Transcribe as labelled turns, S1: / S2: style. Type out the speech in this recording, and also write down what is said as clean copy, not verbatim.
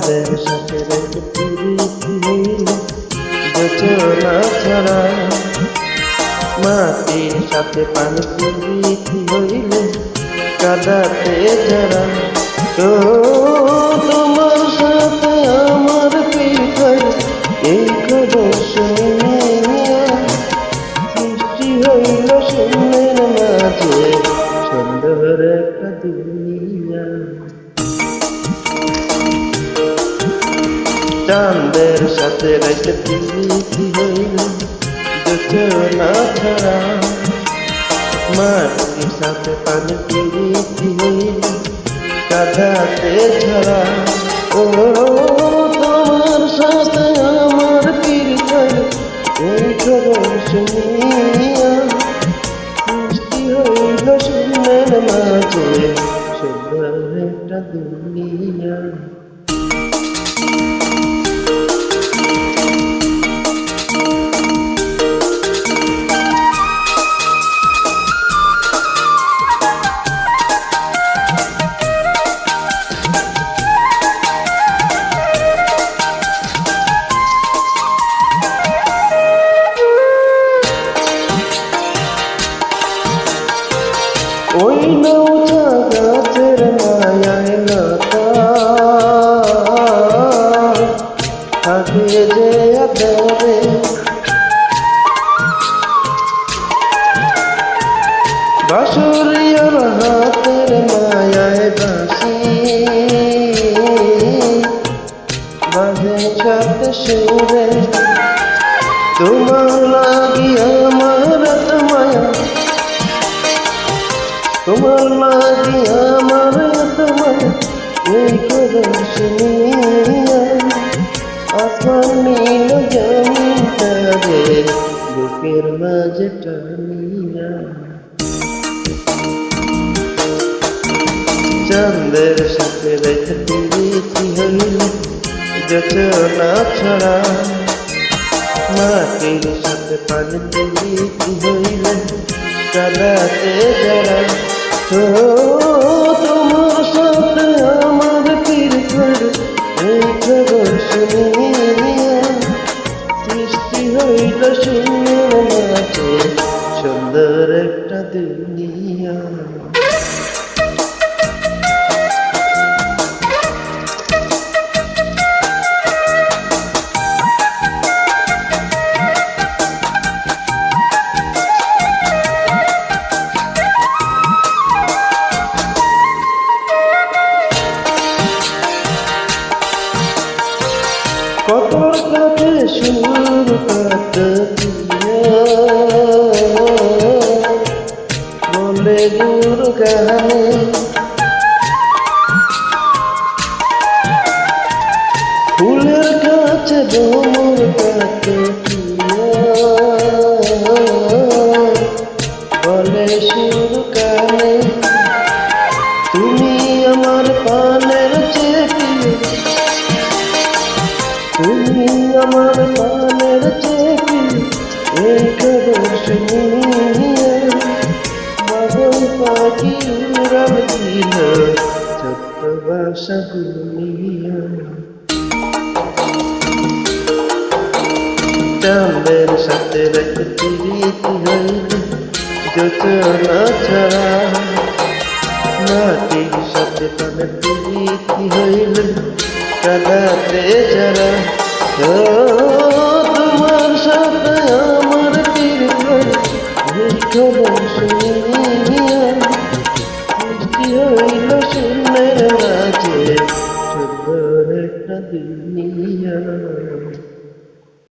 S1: চাঁদের সাথে রেখে প্রীতি হইলে যোচনা ছাড়া, মাটির সাথে পানি প্রীতি হইলে কাদাতে যারা। তো তোমার সাথে আমার পিঠার এই খবর শুনিয়া সৃষ্টি হইল শূন্যের মাঝে সুন্দর একটা দুনিয়া। চাঁদের সাথে রেখে প্রীতি হইল যোচনা ছাড়া, মাটির সাথে পানি প্রীতি হইল কাদাতে ছাড়া। ও তোমার সাথে আমার পিঠার এই খবর শুনিয়া সৃষ্টি হইল শূন্যের মাঝে সুন্দর একটা দুনিয়া। ওই নৌচা গাছের মায়ায় লতা থাকে যে আদরে, বাঁশুরিয়ার হাতের মায়ায় বাঁশি বাজে সাথে সুরে। তোমার লাগি আমার মায়া, তোমার লাগি আমার তোমার এই খবর শুনিয়া আসমান নীল জমিন তারে বুকের মাঝে টানিয়া। চাঁদের সাথে রেখে প্রীতি হইল যোচনা ছাড়া, মাটির সাথে পানি প্রীতি হইল কাদাতে যারা। ও তোমার সাথে আমার পিঠার এই খবর শুনিয়া সৃষ্টি হইল শূন্যের মাঝে সুন্দর একটা দুনিয়া। কত কাছে সুর বলে গুর গানে, ফুলের কাছে ভ্রমর কাছে বলে সুর কানে। তুমি আমার পানের চেয়ে, তুমি আমার পানের চেয়ে এই খবর শুনিয়া বাবুই পাখি উড়াল দিল ছোট্ট বাসা বুনিয়া। চাঁদের সাথে রেখে প্রীতি হইল যোচনা ছাড়া, মাটির সাথে পানি প্রীতি হইল কাদাতে যারা।